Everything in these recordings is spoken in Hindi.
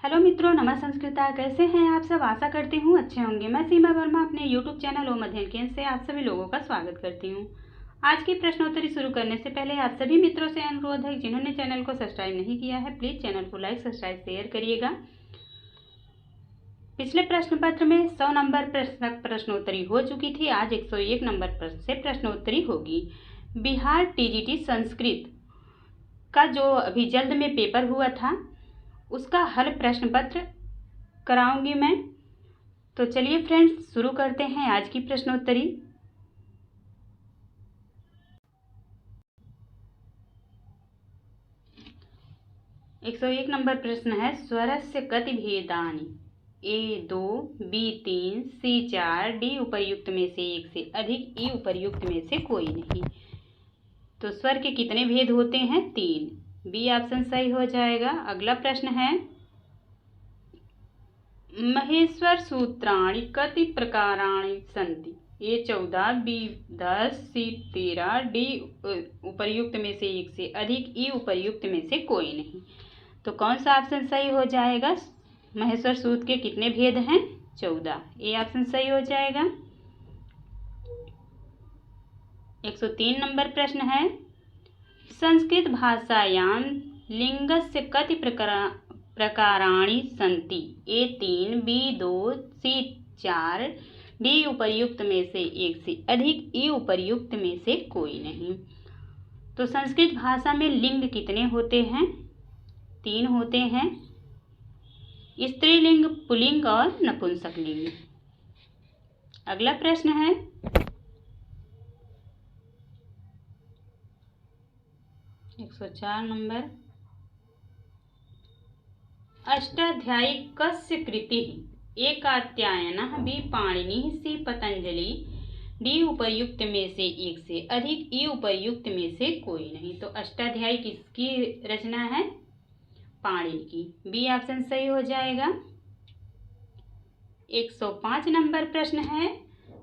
हेलो मित्रों, नमः संस्कृता। कैसे हैं आप सब? आशा करती हूँ अच्छे होंगे। मैं सीमा वर्मा अपने यूट्यूब चैनल ओम अध्ययन केंद्र से आप सभी लोगों का स्वागत करती हूँ। आज की प्रश्नोत्तरी शुरू करने से पहले आप सभी मित्रों से अनुरोध है, जिन्होंने चैनल को सब्सक्राइब नहीं किया है, प्लीज़ चैनल को लाइक, सब्सक्राइब, शेयर करिएगा। पिछले प्रश्न पत्र में 100 नंबर प्रश्नोत्तरी हो चुकी थी। आज 101 नंबर प्रश्न से प्रश्नोत्तरी होगी। बिहार टीजीटी संस्कृत का जो अभी जल्द में पेपर हुआ था, उसका हल प्रश्न पत्र कराऊंगी मैं। तो चलिए फ्रेंड्स, शुरू करते हैं आज की प्रश्नोत्तरी। एक 101 नंबर प्रश्न है, स्वरस्य कति भेदानि? ए 2, बी 3, सी 4, डी उपर्युक्त में से एक से अधिक, ई उपर्युक्त में से कोई नहीं। तो स्वर के कितने भेद होते हैं? 3। बी ऑप्शन सही हो जाएगा। अगला प्रश्न है, महेश्वर सूत्राणि कति प्रकाराणि सन्ति? ए 14, बी 10, सी 13, डी उपर्युक्त में से एक से अधिक, ई उपर्युक्त में से कोई नहीं। तो कौन सा ऑप्शन सही हो जाएगा? महेश्वर सूत्र के कितने भेद हैं? 14। ए ऑप्शन सही हो जाएगा। 103 नंबर प्रश्न है, संस्कृत भाषायां लिंगस्य कति प्रकाराणि सन्ति? ए 3, बी 2, सी 4, डी उपर्युक्त में से एक से अधिक, ई उपर्युक्त में से कोई नहीं। तो संस्कृत भाषा में लिंग कितने होते हैं? 3 होते हैं, स्त्रीलिंग, पुल्लिंग और नपुंसकलिंग। अगला प्रश्न है, एक 104 नंबर, अष्टाध्यायी कस्य कृतिः? ए कात्यायनः, बी पाणिनिः, सी पतंजलि, डी उपर्युक्त में से एक से अधिक, ई उपर्युक्त में से कोई नहीं। तो अष्टाध्यायी किसकी रचना है? पाणिनि की। बी ऑप्शन सही हो जाएगा। 105 नंबर प्रश्न है,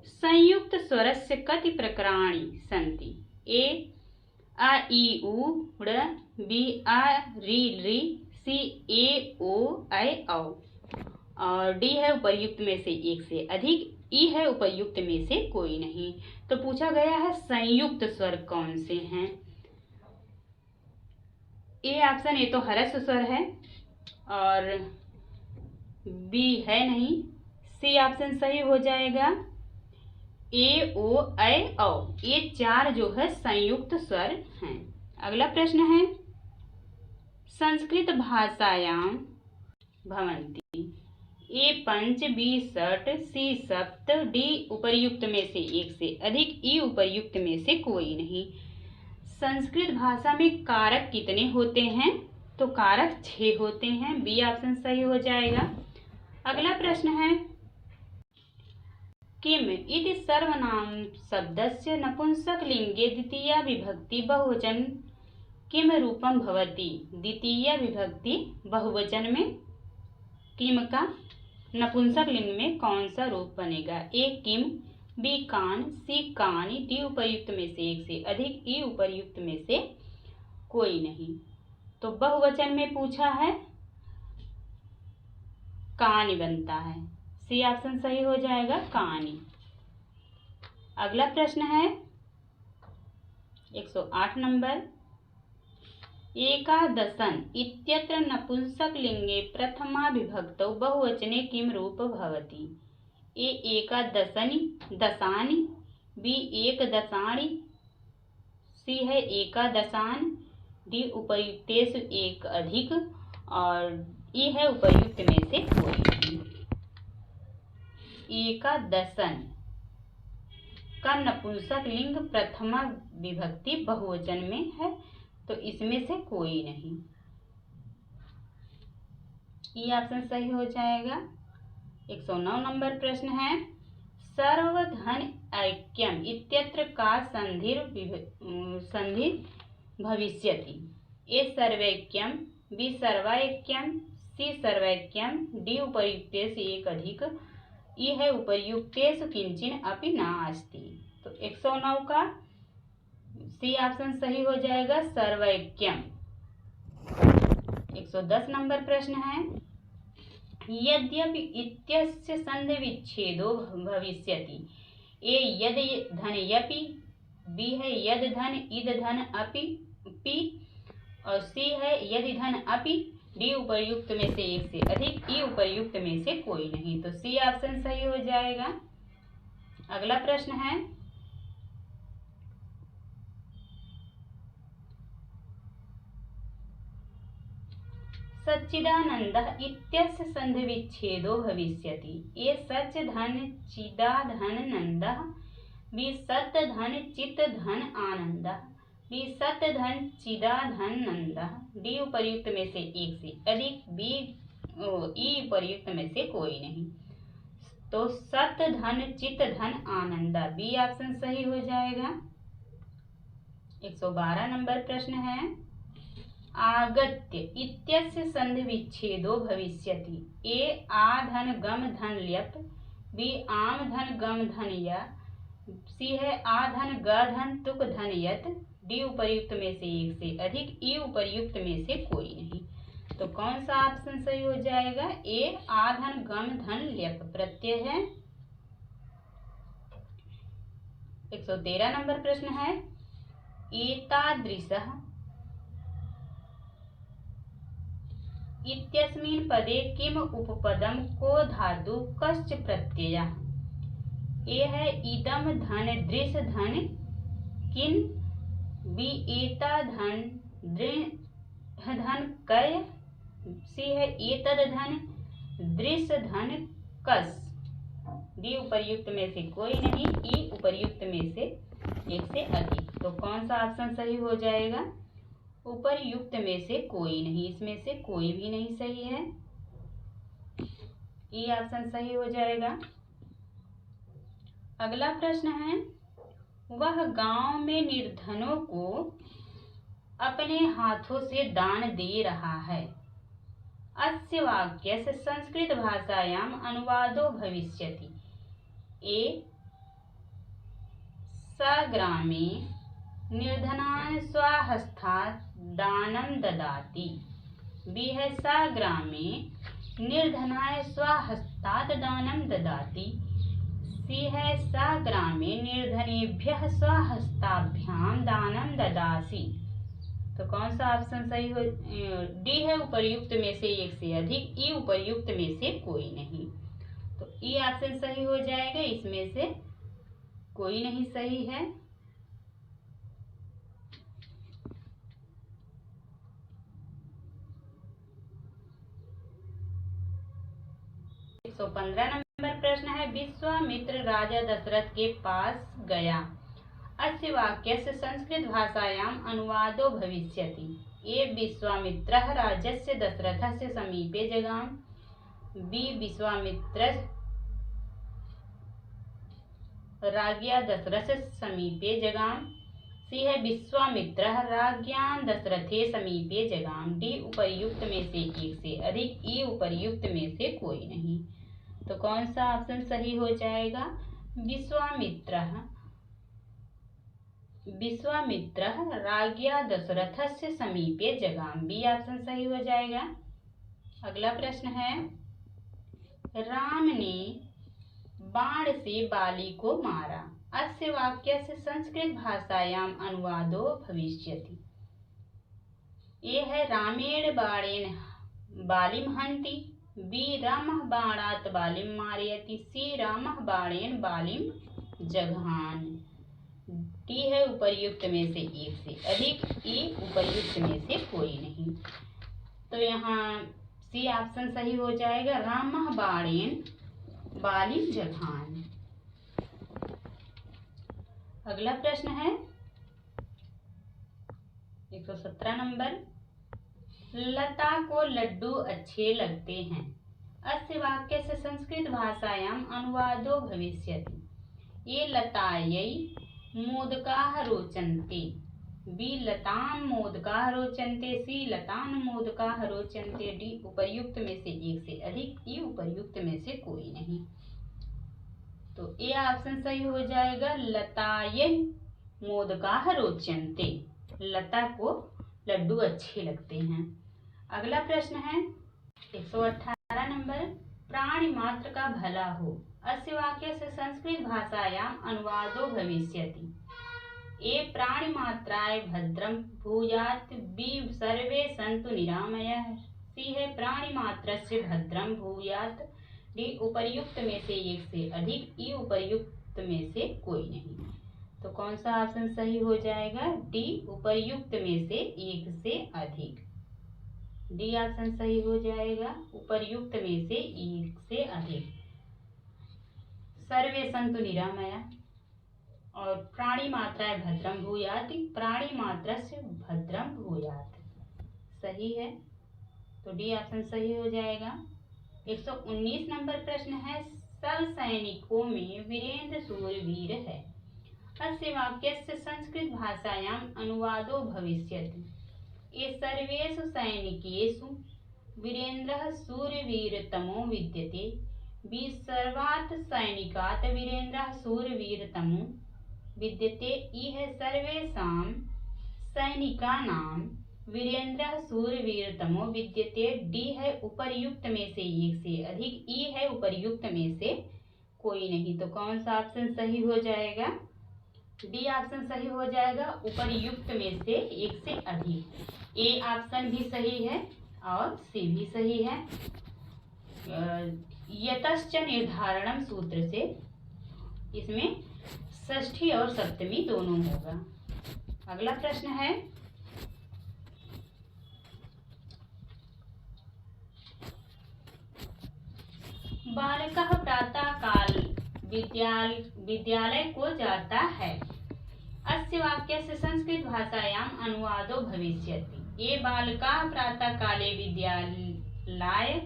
संयुक्त स्वरस्य कति प्रकाराणि सन्ति? ए आ ई उ ड़, बी आ री री, सी ए ओ ऐ औ, और डी है उपर्युक्त में से एक से अधिक, ई है उपर्युक्त में से कोई नहीं। तो पूछा गया है संयुक्त स्वर कौन से हैं? ए ऑप्शन, ए तो ह्रस्व स्वर है और बी है नहीं। सी ऑप्शन सही हो जाएगा। ए ओ ऐ औ, ये 4 जो है संयुक्त स्वर हैं। अगला प्रश्न है, संस्कृत भाषायां भवन्ति? ए 5, बी 6, सी 7, डी उपर्युक्त में से एक से अधिक, ई उपर्युक्त में से कोई नहीं। संस्कृत भाषा में कारक कितने होते हैं? तो कारक 6 होते हैं। बी ऑप्शन सही हो जाएगा। अगला प्रश्न है, किम इति सर्वनाम शब्दस्य नपुंसकलिंगे द्वितीया विभक्ति बहुवचन किम रूपम भवति? द्वितीया विभक्ति बहुवचन में किम का नपुंसकलिंग में कौन सा रूप बनेगा? ए किम, बी कान, सी कानी, डी उपर्युक्त में से एक से अधिक, ई उपर्युक्त में से कोई नहीं। तो बहुवचन में पूछा है, कानी बनता है। सी ऑप्शन सही हो जाएगा, कानी। अगला प्रश्न है 108 नंबर, एकादशन इत्यत्र नपुंसकलिंगे प्रथमा विभक्तौ बहुवचने किम रूप भवति? ए एकादशनि, दशानि, बी एकदशाणि, सी है एकादशान, डी उपर्युक्तेषु एक अधिक, और ई है उपर्युक्त में से कोई नहीं। एकादशन का नपुंसकलिंग प्रथमा विभक्ति बहुवचन में है, तो इसमें से कोई नहीं। ई ऑप्शन सही हो जाएगा। 109 नंबर प्रश्न है, सर्वधन ऐक्यम इत्यत्र का संधि भविष्यति? ए सर्वैक्यम, बी सर्वैक्यम, सी सर्वैक्यम, डी उपर्युक्तेषु एक अधिक, ई है उपर्युक्तेषु किंचिन अपि नास्ति। तो 109 का सी ऑप्शन सही हो जाएगा, सर्वैक्यम। 110 नंबर प्रश्न है, यद्यपि इत्यस्य संधि विच्छेदो भविष्यति। ए यद धन यपि, बी है यद धन इद धन अपि पि, और सी है यदि धन अपि, डी उपर्युक्त में से एक से अधिक, ई उपर्युक्त में से कोई नहीं। तो सी ऑप्शन सही हो जाएगा। अगला प्रश्न है सच्चिदानंदः इत्यस्य संधि विच्छेदो भविष्यति। ए सच धन चिदा धन नंदः, बी सत धन चित धन आनंदः, बी सत धन चिदा धन नंदः, डी उपर्युक्त में से एक से अधिक, बी ई उपर्युक्त में से कोई नहीं। तो सत धन चित धन आनंदा, बी ऑप्शन सही हो जाएगा। 112 नंबर प्रश्न है आगत्य इत्यस्य संधि विच्छेदो भविष्यति। ए आ धन गम धन ल्यप, बी आम धन गम धन या, सी है आ धन ग धन तुक धन यत, डी उपर्युक्त में से एक से अधिक, ई उपर्युक्त में से कोई नहीं। तो कौन सा ऑप्शन सही हो जाएगा? ए आ धन गम धन ल्यप प्रत्यय है। 113 नंबर प्रश्न है एतादृशः इत्यस्मिन् पदे किम उपपदम को धातु कश्च प्रत्ययः। ए है इदम धन दृश धन किन, बी एता धन दृह धन कय, सी है एतद धन दृश धन कस, डी उपर्युक्त में से कोई नहीं, ई उपर्युक्त में से एक से अधिक। तो कौन सा ऑप्शन सही हो जाएगा? उपर्युक्त में से कोई नहीं, इसमें से कोई भी नहीं सही है, ई ऑप्शन सही हो जाएगा। अगला प्रश्न है वह गांव में निर्धनों को अपने हाथों से दान दे रहा है। अस्य वाक्यस्य संस्कृत भाषायां अनुवादो भविष्यति। ए सग्रामे निर्धनान् स्वहस्तात् दानं ददाति, बी है सग्रामे निर्धनाय स्वहस्तात् दानं ददाति, सी है सग्रामे निर्धनेभ्यः स्वहस्ताभ्यां दानं ददासि। तो कौन सा ऑप्शन सही हो? डी है उपर्युक्त में से एक से अधिक, ई उपर्युक्त में से कोई नहीं। तो ई ऑप्शन सही हो जाएगा, इसमें से कोई नहीं सही है। तो 15 नंबर प्रश्न है विश्वामित्र राजा दशरथ के पास गया। अस्य वाक्यस्य संस्कृत भाषायां अनुवादो भविष्यति। ए विश्वामित्रः राजस्य दशरथस्य समीपे जगाम, बी विश्वामित्रः राज्ञा दशरथस्य समीपे जगाम, सी है विश्वामित्रः राज्ञां दशरथे समीपे जगाम, डी उपर्युक्त में से एक से अधिक, ई उपर्युक्त में से कोई नहीं। तो कौन सा ऑप्शन सही हो जाएगा? विश्वामित्रः राज्ञा दशरथस्य समीपे जगाम, बी ऑप्शन सही हो जाएगा। अगला प्रश्न है राम ने बाण से बाली को मारा। अस्य वाक्यस्य संस्कृत भाषायां अनुवादो भविष्यति। ए है रामेण बाणेन बालिम हन्ति, बी रामः बाणात् बालिम मारयति, सी रामः बाणेन बालिम जघान, डी है उपर्युक्त में से एक से अधिक, ई उपर्युक्त में से कोई नहीं। तो यहाँ सी ऑप्शन सही हो जाएगा, रामः बाणेन बालिम जघान। अगला प्रश्न है 117 नंबर लता को लड्डू अच्छे लगते हैं। अस्य वाक्यस्य संस्कृत भाषायां अनुवादो भविष्यति। ये लतायै मोदकाः रोचन्ते, बी लतां मोदकाः रोचन्ते, सी लतां मोदकाः रोचन्ते, डी उपर्युक्त में से एक से अधिक, ई उपर्युक्त में से कोई नहीं। तो ए ऑप्शन सही हो जाएगा, लतायै मोदकाः रोचन्ते, लता को लड्डू अच्छे लगते हैं। अगला प्रश्न है 118 11 नंबर, प्राणी मात्र का भला हो। अस्य वाक्यस्य संस्कृत भाषायाम् अनुवादो भविष्यति। ए प्राणी मात्राय भद्रं भूयात्, बी सर्वे सन्तु निरामयाः, सी है प्राणी मात्रस्य भद्रं भूयात्, डी उपर्युक्त में से एक से अधिक, ई उपर्युक्त में से कोई नहीं। तो कौन सा ऑप्शन सही हो जाएगा? डी उपर्युक्त में से एक से अधिक। डी ऑप्शन सही हो जाएगा, उपर्युक्त में से एक से अधिक। सर्वे सन्तु निरामया और प्राणी मात्राय भद्रम भूयात्, प्राणी मात्रस्य भद्रम भूयात् सही है। तो डी ऑप्शन सही हो जाएगा। 119 नंबर प्रश्न है, सब सैनिकों में वीरेंद्र शूरवीर है। अस्य वाक्यस्य संस्कृत भाषायाम् अनुवादो भविष्यति। ये सर्वेषु सैनिकेषु वीरेन्द्रः शूरवीरतमो विद्यते, बी सर्वात् सैनिकात् वीरेन्द्रः शूरवीरतमो विद्यते, ई है सर्वेषां सैनिकानां वीरेन्द्रः शूरवीरतमो विद्यते, डी है उपर्युक्त में से एक से अधिक, ई है उपर्युक्त में से कोई नहीं। तो कौन सा ऑप्शन सही हो जाएगा? डी ऑप्शन सही हो जाएगा, उपर्युक्त में से एक से अधिक। ए ऑप्शन भी सही है और सी भी सही है। यतश्च निर्धारणम सूत्र से इसमें षष्ठी और सप्तमी दोनों होगा। अगला प्रश्न है, बालकः प्रातः काल विद्यालय को जाता है। अस्य वाक्यस्य संस्कृत भाषायाम् अनुवादो भविष्यति। ये बालकाः प्रातः काले विद्यालय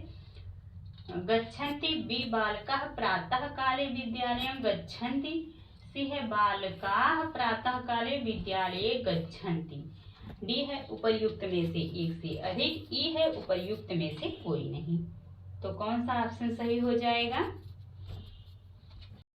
गच्छन्ति, बी बालकाः प्रातः काले विद्यालयं गच्छन्ति, सी है बालकाः प्रातः काले विद्यालये गच्छन्ति, डी है उपर्युक्त में से एक से अधिक, ई है उपर्युक्त में से कोई नहीं। तो कौन सा ऑप्शन सही हो जाएगा?